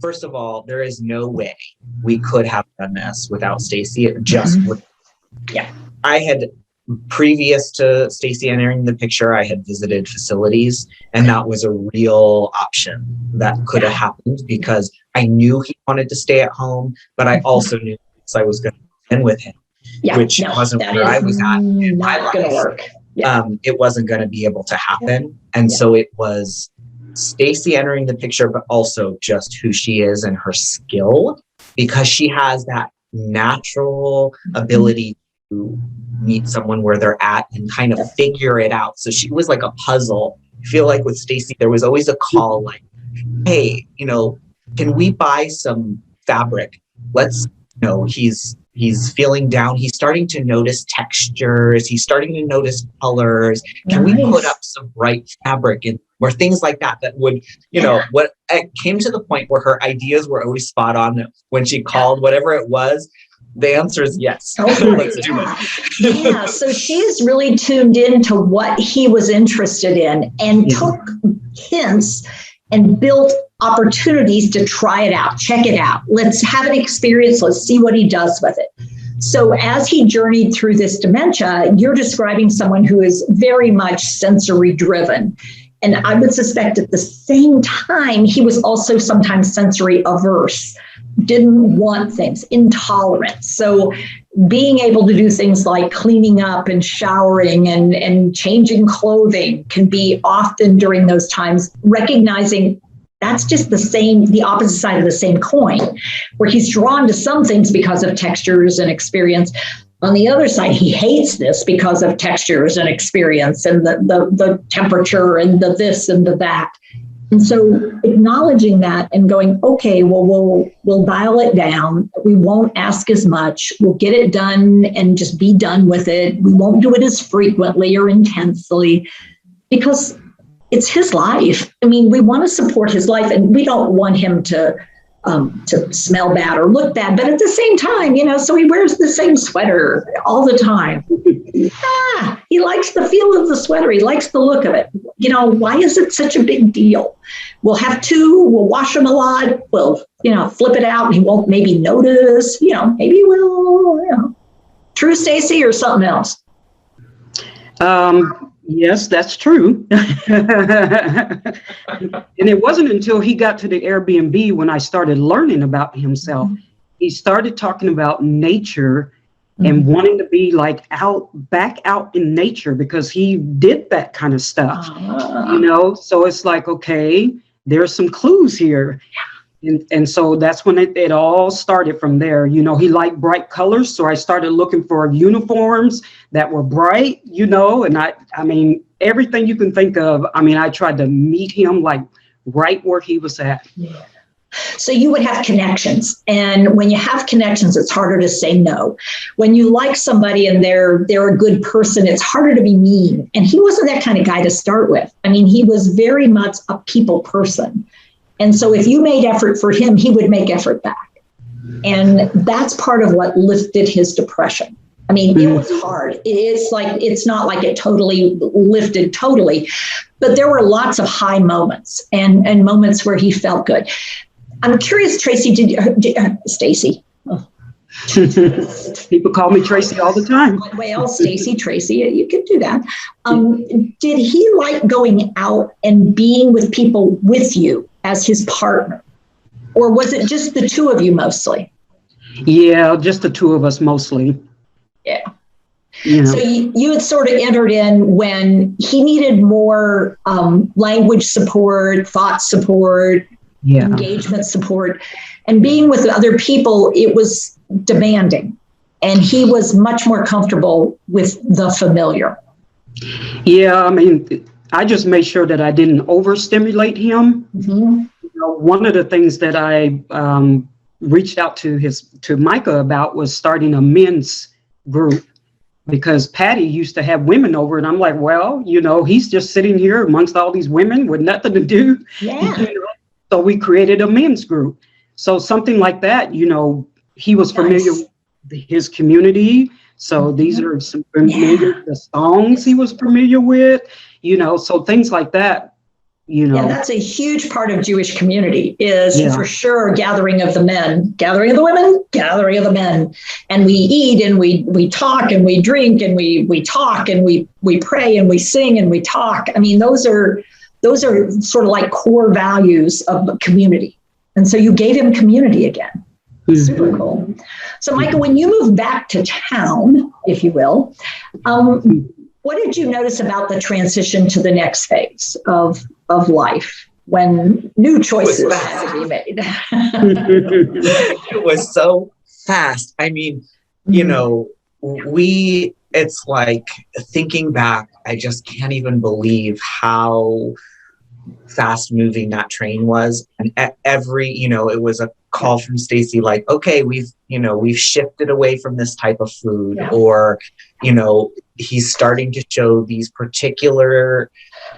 first of all, there is no way we could have done this without Stacy. It just would. Yeah. I had, previous to Stacy entering the picture, I had visited facilities, and that was a real option that could have happened because I knew he wanted to stay at home, but I also knew I was going to be in with him, which wasn't where I was at in my life. Gonna work. It wasn't going to be able to happen. And so it was Stacy entering the picture, but also just who she is and her skill, because she has that natural ability to meet someone where they're at and kind of figure it out. So she was like a puzzle. I feel like with Stacy, there was always a call like, hey, can we buy some fabric? Let's, he's feeling down. He's starting to notice textures. He's starting to notice colors. Can we put up some bright fabric in, or things like that, that would, what it came to the point where her ideas were always spot on when she called, whatever it was. The answer is yes. Let's do it. So she's really tuned into what he was interested in and took hints and built opportunities to try it out, check it out. Let's have an experience. Let's see what he does with it. So as he journeyed through this dementia, you're describing someone who is very much sensory driven. And I would suspect at the same time, he was also sometimes sensory averse, didn't want things, intolerant. So being able to do things like cleaning up and showering and changing clothing can be often during those times, recognizing that's just the opposite side of the same coin, where he's drawn to some things because of textures and experience. On the other side, he hates this because of textures and experience and the temperature and the this and the that. And so acknowledging that and going, okay, well, we'll dial it down. We won't ask as much. We'll get it done and just be done with it. We won't do it as frequently or intensely because it's his life. I mean, we want to support his life and we don't want him to smell bad or look bad. But at the same time, so he wears the same sweater all the time. He likes the feel of the sweater. He likes the look of it. Why is it such a big deal? We'll have two, we'll wash them a lot. We'll, flip it out and he won't maybe notice, maybe we'll, True, Stacy, or something else? Yes, that's true. And it wasn't until he got to the Airbnb when I started learning about himself. He started talking about nature and wanting to be like back out in nature because he did that kind of stuff, so it's like, okay, there's some clues here. And so that's when it all started from there. He liked bright colors. So I started looking for uniforms that were bright, and I mean, everything you can think of. I mean, I tried to meet him like right where he was at. Yeah. So you would have connections. And when you have connections, it's harder to say no. When you like somebody and they're a good person, it's harder to be mean. And he wasn't that kind of guy to start with. I mean, he was very much a people person. And so if you made effort for him, he would make effort back. And that's part of what lifted his depression. I mean, it was hard. It's not like it totally lifted totally, but there were lots of high moments and moments where he felt good. I'm curious, Tracy, Stacy. Oh. People call me Tracy all the time. Well, Stacy, Tracy, you can do that. Did he like going out and being with people with you as his partner? Or was it just the two of you mostly? Yeah, just the two of us mostly. Yeah. So you had sort of entered in when he needed more language support, thought support, engagement support, and being with other people, it was demanding. And he was much more comfortable with the familiar. Yeah, I mean, I just made sure that I didn't overstimulate him. One of the things that I reached out to Micah about was starting a men's group, because Patty used to have women over, and I'm like, well, he's just sitting here amongst all these women with nothing to do. Yeah. So we created a men's group. So something like that, he was familiar with his community. So these are some familiar the songs he was familiar with, so things like that. you know. Yeah, that's a huge part of Jewish community is for sure gathering of the men, gathering of the women, gathering of the men. And we eat and we talk and we drink and we talk and we pray and we sing and we talk. I mean, those are sort of like core values of community. And so you gave him community again. Super cool. So Micah, when you moved back to town, if you will, what did you notice about the transition to the next phase of life when new choices had to be made? It was so fast. I mean, you know, it's like thinking back, I just can't even believe how fast moving that train was. And every, you know, it was a call from Stacy, like, okay, we've shifted away from this type of food, or, you know, he's starting to show these particular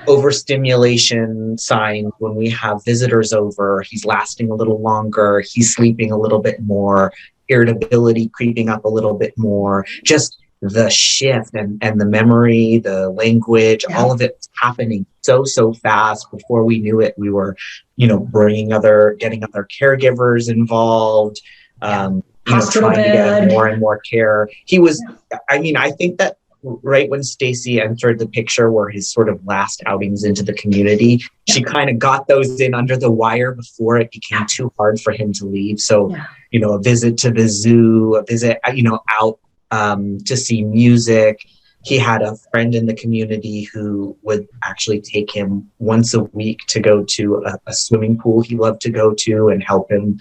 overstimulation signs when we have visitors over. He's lasting a little longer. He's sleeping a little bit more, irritability creeping up a little bit more, just the shift and the memory, the language, all of it happening so fast. Before we knew it, we were, you know, getting other caregivers involved, you know, trying to get more and more care. He was, I mean, I think that right when Stacy entered the picture were his sort of last outings into the community. She kind of got those in under the wire before it became too hard for him to leave. So, you know, a visit to the zoo, a visit, you know, out to see music. He had a friend in the community who would actually take him once a week to go to a swimming pool he loved to go to and help him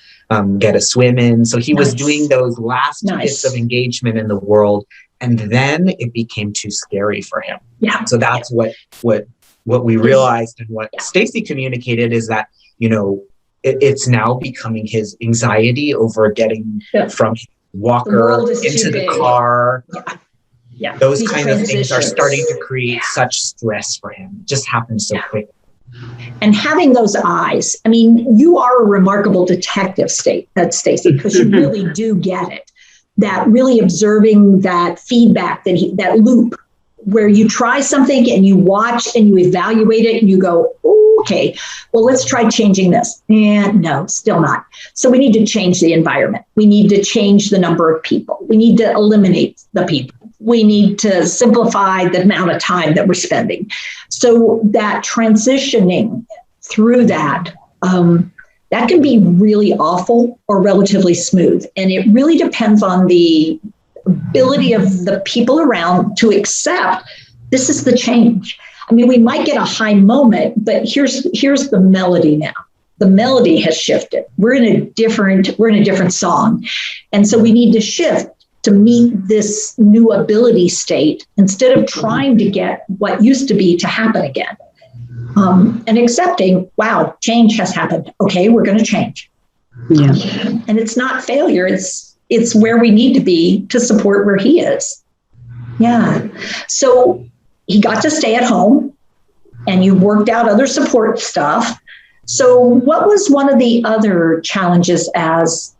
get a swim in. So he was doing those last bits of engagement in the world. And then it became too scary for him. Yeah. So that's what we realized, and what Stacy communicated is that, you know, it's now becoming his anxiety over getting from walker into the car. Those kind of things are starting to create such stress for him. It just happens so quickly. And having those eyes, I mean, you are a remarkable detective, Stacy, because you really do get it. That really observing that feedback, that loop where you try something and you watch and you evaluate it and you go, okay, well, let's try changing this. And no, still not. So we need to change the environment. We need to change the number of people. We need to eliminate the people. We need to simplify the amount of time that we're spending. So that transitioning through that, that can be really awful or relatively smooth. And it really depends on the ability of the people around to accept this is the change. I mean, we might get a high moment, but here's the melody now. The melody has shifted. We're in a different song. And so we need to shift to meet this new ability state instead of trying to get what used to be to happen again. And accepting, wow, change has happened. Okay, we're going to change. Yeah. And it's not failure. It's where we need to be to support where he is. Yeah. So he got to stay at home and you worked out other support stuff. So what was one of the other challenges as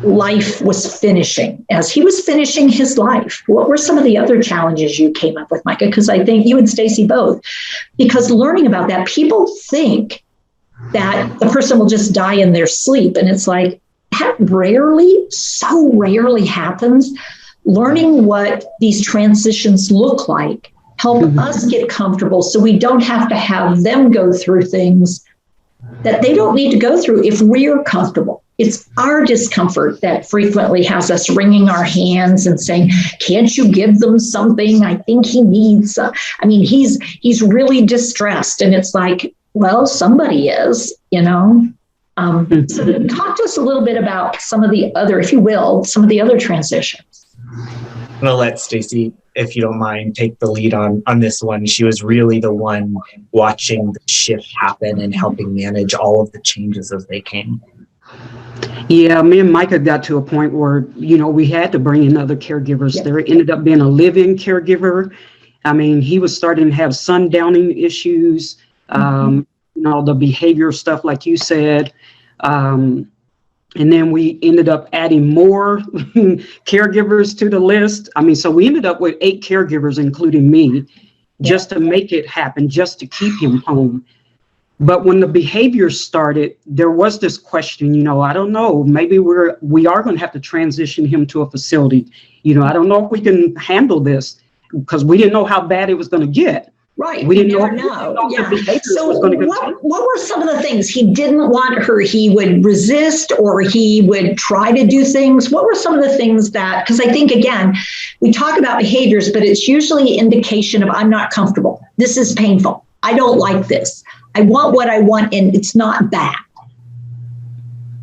life was finishing, as he was finishing his life? What were some of the other challenges you came up with, Micah? Because I think you and Stacy both, because learning about that, people think that the person will just die in their sleep. And it's like, that so rarely happens. Learning what these transitions look like help us get comfortable so we don't have to have them go through things that they don't need to go through if we're comfortable. It's our discomfort that frequently has us wringing our hands and saying, can't you give them something? I think he needs, he's really distressed. And it's like, well, somebody is, you know. So talk to us a little bit about some of the other transitions. I'm going to let Stacy, if you don't mind, take the lead on this one. She was really the one watching the shift happen and helping manage all of the changes as they came. Yeah, me and Micah got to a point where, you know, we had to bring in other caregivers. Yep. There ended up being a live-in caregiver. I mean, he was starting to have sundowning issues, you know, the behavior stuff, like you said. And then we ended up adding more caregivers to the list. I mean, so we ended up with 8 caregivers, including me, just to make it happen, just to keep him home. But when the behavior started, there was this question, I don't know, maybe we are going to have to transition him to a facility. I don't know if we can handle this, because we didn't know how bad it was going to get. Right. We didn't know. Yeah. So what were some of the things he didn't want her? He would resist, or he would try to do things. What were some of the things that, because I think, again, we talk about behaviors, but it's usually an indication of I'm not comfortable. This is painful. I don't like this. I want what I want, and it's not that.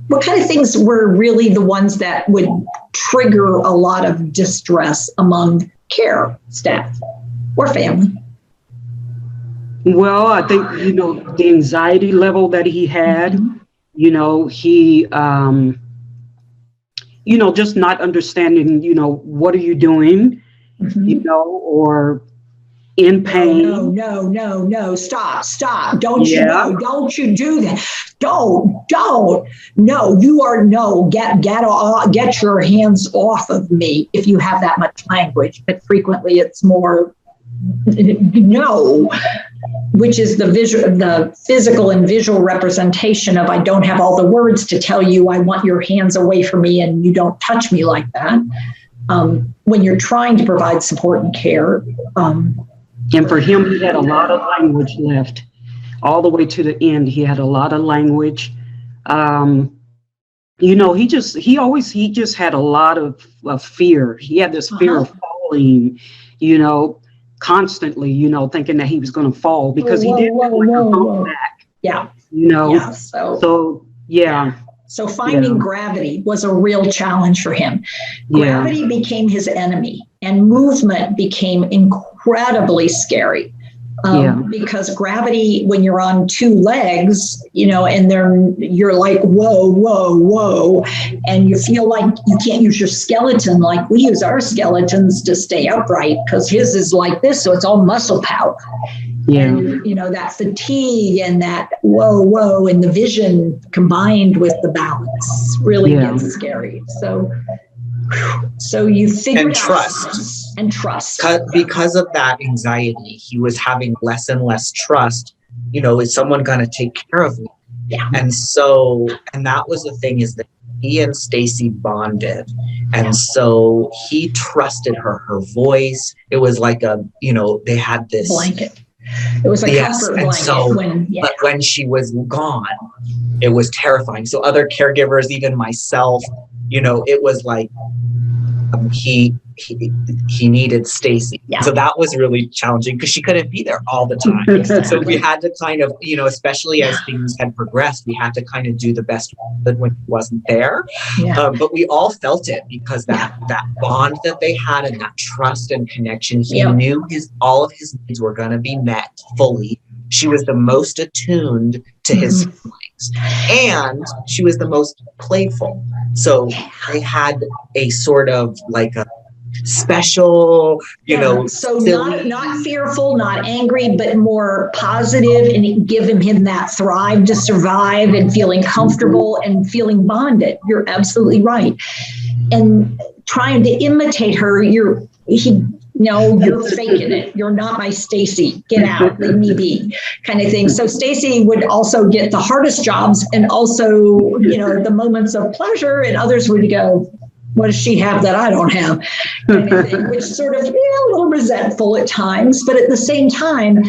What kind of things were really the ones that would trigger a lot of distress among care staff or family? Well, I think, the anxiety level that he had, he, just not understanding, what are you doing, or in pain. No, stop. Don't you do that. Don't. No, you are get your hands off of me if you have that much language. But frequently it's more no, which is the physical and visual representation of I don't have all the words to tell you I want your hands away from me and you don't touch me like that. When you're trying to provide support and care. And for him, he had a lot of language left all the way to the end. He had a lot of language. He just had a lot of fear. He had this fear of falling, constantly, thinking that he was going to fall because he didn't come back. Yeah. Yeah, So finding gravity was a real challenge for him. Gravity became his enemy, and movement became incredibly scary. Because gravity, when you're on two legs, and you're like, whoa, and you feel like you can't use your skeleton like we use our skeletons to stay upright, because his is like this, so it's all muscle power. Yeah. And, that fatigue and that whoa, and the vision combined with the balance really gets scary. So you figure out trust. Because of that anxiety, he was having less and less trust. Is someone going to take care of me? Yeah. And that was the thing, is that he and Stacy bonded. And so he trusted her voice. It was like they had this blanket. It was a comfort blanket. But when she was gone, it was terrifying. So other caregivers, even myself, it was like he needed Stacy. Yeah. So that was really challenging because she couldn't be there all the time. So we had to kind of, especially as things had progressed, we had to kind of do the best we could when he wasn't there. Yeah. But we all felt it because that bond that they had and that trust and connection, he knew all of his needs were going to be met fully. She was the most attuned to his feelings, and she was the most playful. So they had a sort of like a special, so not fearful, not angry, but more positive, and give him that thrive to survive and feeling comfortable and feeling bonded. You're absolutely right. And trying to imitate her, you're faking it. You're not my Stacy. Get out, leave me be, kind of thing. So Stacy would also get the hardest jobs and also, the moments of pleasure, and others would go, what does she have that I don't have? Kind of thing, which sort of, a little resentful at times, but at the same time,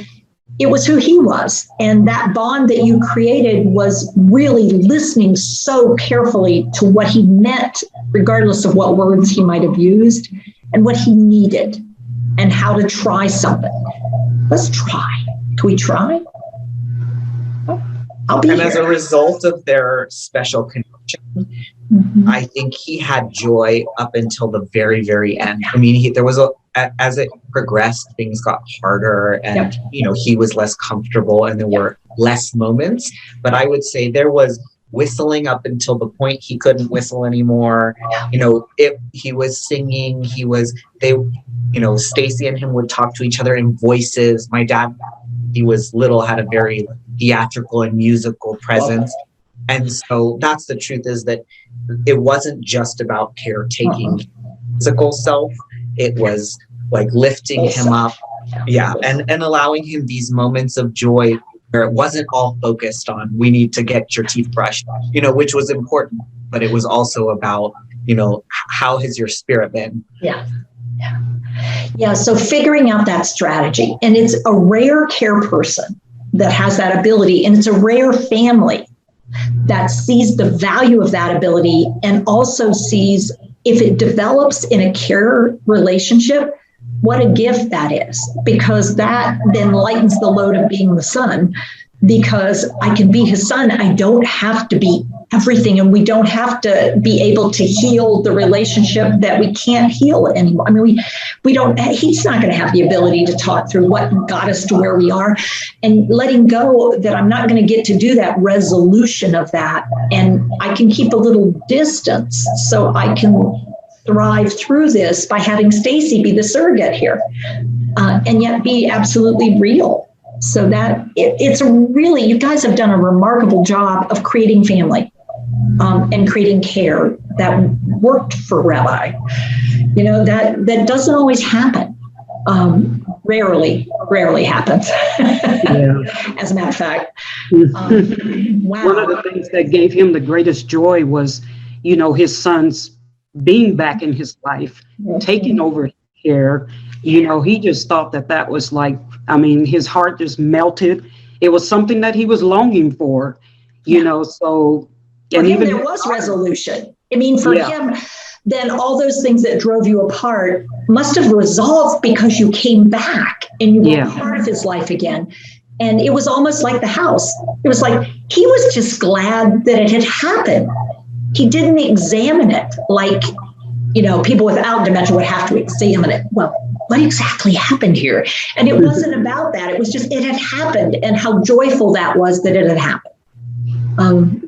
it was who he was. And that bond that you created was really listening so carefully to what he meant, regardless of what words he might have used, and what he needed, and how to try something. Let's try. Can we try? I'll be here. As a result of their special connection, I think he had joy up until the very, very end. I mean, there was as it progressed, things got harder, and he was less comfortable, and there were less moments. But I would say there was whistling up until the point he couldn't whistle anymore. He was singing. Stacy and him would talk to each other in voices. My dad, he was little, had a very theatrical and musical presence. And so that's the truth, is that it wasn't just about caretaking physical self. It was like lifting him up. Yeah. And allowing him these moments of joy where it wasn't all focused on, we need to get your teeth brushed, which was important, but it was also about, how has your spirit been? Yeah. Yeah. Yeah. So figuring out that strategy, and it's a rare care person that has that ability, and it's a rare family that sees the value of that ability and also sees if it develops in a care relationship, what a gift that is, because that then lightens the load of being the son, because I can be his son. I don't have to be everything, and we don't have to be able to heal the relationship that we can't heal anymore. I mean, we don't, he's not going to have the ability to talk through what got us to where we are, and letting go that I'm not going to get to do that resolution of that. And I can keep a little distance so I can thrive through this by having Stacy be the surrogate here, and yet be absolutely real. So that it's really, you guys have done a remarkable job of creating family and creating care that worked for Rabbi. That doesn't always happen. Rarely happens. Yeah. As a matter of fact. Wow. One of the things that gave him the greatest joy was, his son's being back in his life, taking over care. He just thought that was like, his heart just melted. It was something that he was longing for, so. And even there was resolution. For him, then all those things that drove you apart must have resolved because you came back and you were part of his life again. And it was almost like the house. It was like he was just glad that it had happened. He didn't examine it like, people without dementia would have to examine it. Well, what exactly happened here? And it wasn't about that. It was just, it had happened, and how joyful that was that it had happened.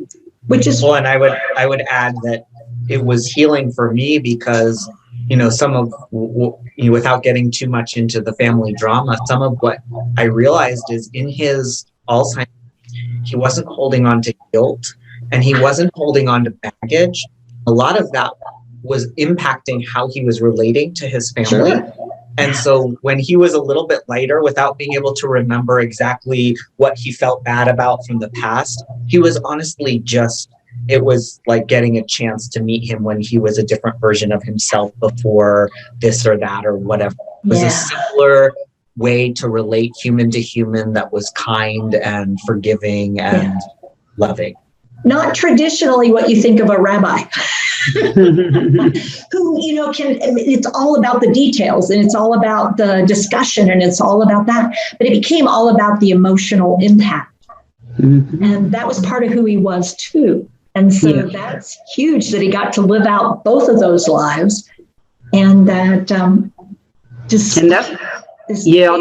Which is well, and I would add that it was healing for me because, some of, without getting too much into the family drama, some of what I realized is in his Alzheimer's, he wasn't holding on to guilt and he wasn't holding on to baggage. A lot of that was impacting how he was relating to his family. Sure. And so when he was a little bit lighter, without being able to remember exactly what he felt bad about from the past, he was honestly it was like getting a chance to meet him when he was a different version of himself before this or that or whatever. It was a simpler way to relate human to human that was kind and forgiving and loving. Not traditionally what you think of a rabbi. Who, it's all about the details and it's all about the discussion and it's all about that. But it became all about the emotional impact. Mm-hmm. And that was part of who he was too. And so that's huge that he got to live out both of those lives. And that and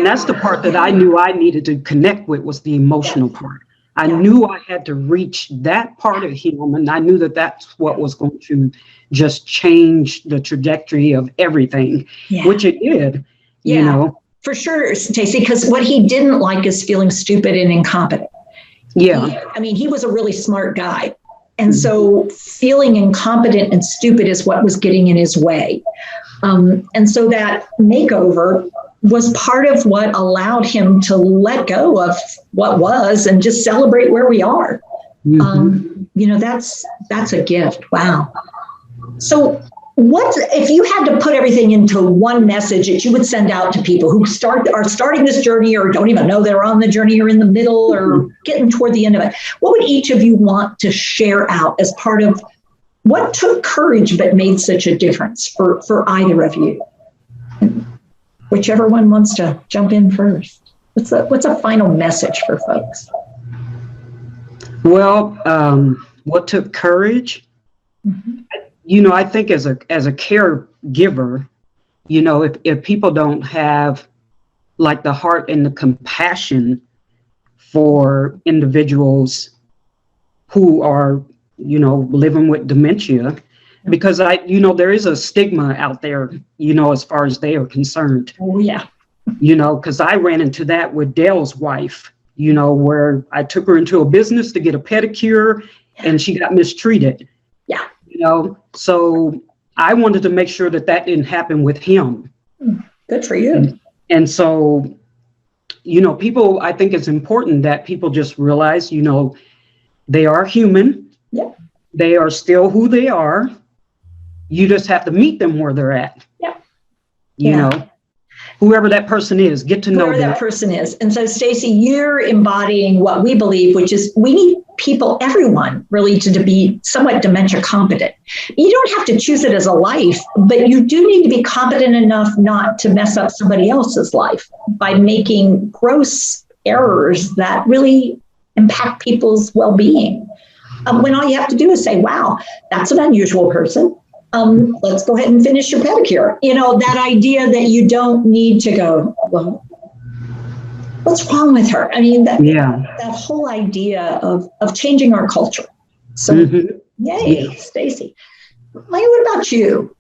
that's the part that I knew I needed to connect with, was the emotional part. I knew I had to reach that part of him, and I knew that that's what was going to just change the trajectory of everything, which it did, For sure, Stacy, because what he didn't like is feeling stupid and incompetent. Yeah. He was a really smart guy. And so feeling incompetent and stupid is what was getting in his way. And so that makeover was part of what allowed him to let go of what was and just celebrate where we are. Mm-hmm. That's a gift. Wow. So if you had to put everything into one message that you would send out to people who are starting this journey or don't even know they're on the journey or in the middle or getting toward the end of it, what would each of you want to share out as part of what took courage but made such a difference for either of you? Whichever one wants to jump in first. What's a final message for folks? Well, what took courage? Mm-hmm. I think as a caregiver, if people don't have like the heart and the compassion for individuals who are, living with dementia, because there is a stigma out there, as far as they are concerned. Oh, yeah. Because I ran into that with Dale's wife, where I took her into a business to get a pedicure and she got mistreated. Yeah. So I wanted to make sure that didn't happen with him. Good for you. And so people, I think it's important that people just realize, they are human. Yeah. They are still who they are. You just have to meet them where they're at. Yeah. You know, whoever that person is, get to know whoever them. that person is. And so, Stacy, you're embodying what we believe, which is we need people, everyone really, to be somewhat dementia competent. You don't have to choose it as a life, but you do need to be competent enough not to mess up somebody else's life by making gross errors that really impact people's well-being. When all you have to do is say, wow, that's an unusual person. Let's go ahead and finish your pedicure. That idea that you don't need to go, well, what's wrong with her? I mean, that whole idea of changing our culture. So, yay, Stacy. Maya, what about you?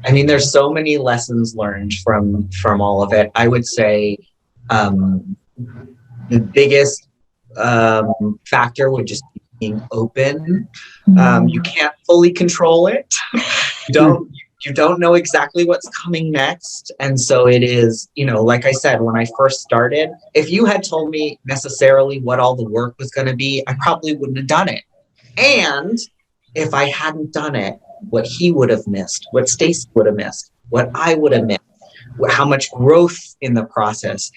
There's so many lessons learned from all of it. I would say the biggest factor would just be being open. You can't fully control it. You don't know exactly what's coming next. And so it is, like I said, when I first started, if you had told me necessarily what all the work was going to be, I probably wouldn't have done it. And if I hadn't done it, what he would have missed, what Stacy would have missed, what I would have missed, how much growth in the process.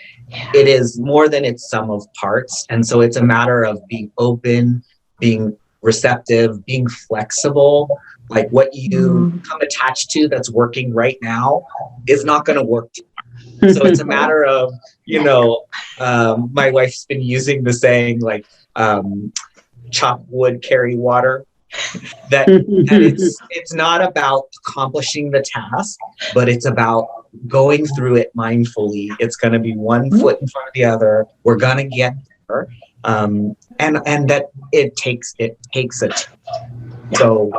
It is more than its sum of parts. And so it's a matter of being open, being receptive, being flexible. Like what you come attached to that's working right now is not going to work tomorrow. So it's a matter of, my wife's been using the saying like, chop wood, carry water. That it's not about accomplishing the task, but it's about going through it mindfully. It's going to be one foot in front of the other. We're going to get there. And that it takes a team. So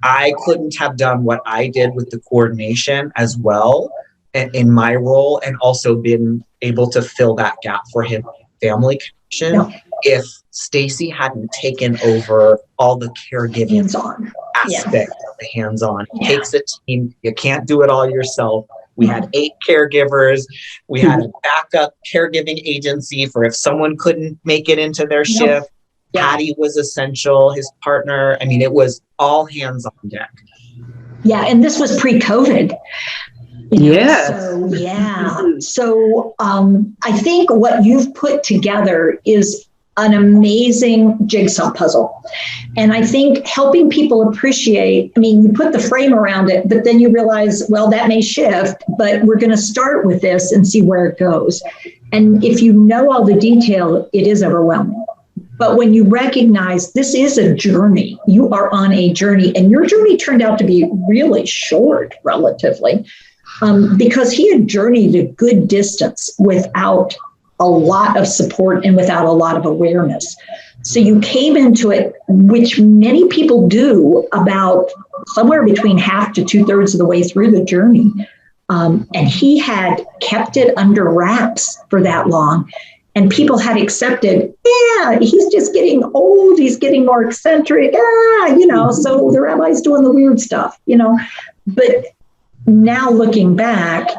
I couldn't have done what I did with the coordination as well in my role, and also been able to fill that gap for him, family connection, if Stacy hadn't taken over all the caregiving hands-on aspect of the hands-on. It takes a team. You can't do it all yourself. We had 8 caregivers. We had a backup caregiving agency for if someone couldn't make it into their shift. Patty was essential, his partner. It was all hands on deck. Yeah, and this was pre-COVID. So I think what you've put together is an amazing jigsaw puzzle. And I think helping people appreciate, you put the frame around it, but then you realize, well, that may shift, but we're going to start with this and see where it goes. And if you know all the detail, it is overwhelming. But when you recognize this is a journey, you are on a journey, and your journey turned out to be really short, relatively, because he had journeyed a good distance without a lot of support and without a lot of awareness. So you came into it, which many people do, about somewhere between half to 2/3 of the way through the journey. And he had kept it under wraps for that long. And people had accepted, he's just getting old, he's getting more eccentric, so the rabbi's doing the weird stuff, But now looking back,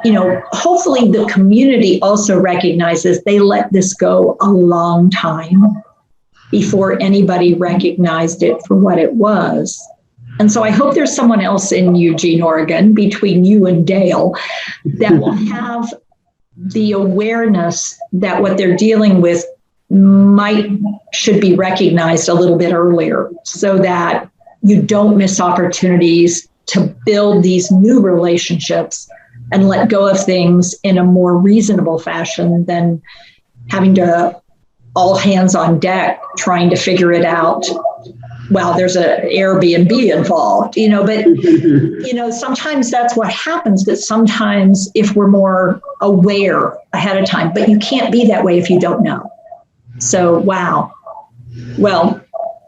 hopefully the community also recognizes they let this go a long time before anybody recognized it for what it was. And so I hope there's someone else in Eugene, Oregon, between you and Dale, that will have the awareness that what they're dealing with should be recognized a little bit earlier, so that you don't miss opportunities to build these new relationships and let go of things in a more reasonable fashion than having to all hands on deck trying to figure it out. Well, there's an Airbnb involved, but, sometimes that's what happens, that sometimes if we're more aware ahead of time, but you can't be that way if you don't know. So, wow. Well,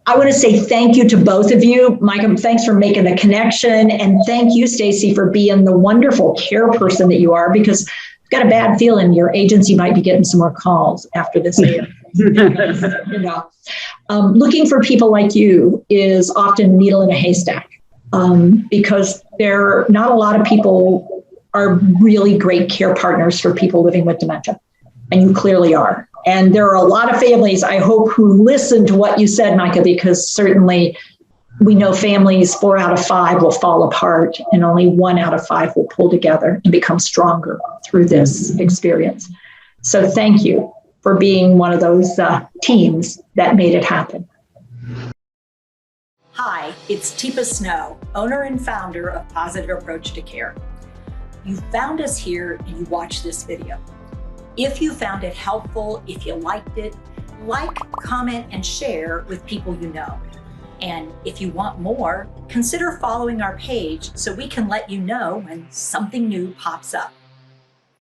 I want to say thank you to both of you. Micah, thanks for making the connection. And thank you, Stacy, for being the wonderful care person that you are, because I've got a bad feeling your agency might be getting some more calls after this year. Looking for people like you is often a needle in a haystack, because there are not a lot of people are really great care partners for people living with dementia. And you clearly are. And there are a lot of families, I hope, who listen to what you said, Micah, because certainly we know families 4 out of 5 will fall apart and only 1 out of 5 will pull together and become stronger through this experience. So thank you for being one of those teams that made it happen. Hi, it's Teepa Snow, owner and founder of Positive Approach to Care. You found us here and you watched this video. If you found it helpful, if you liked it, like, comment, and share with people you know. And if you want more, consider following our page so we can let you know when something new pops up.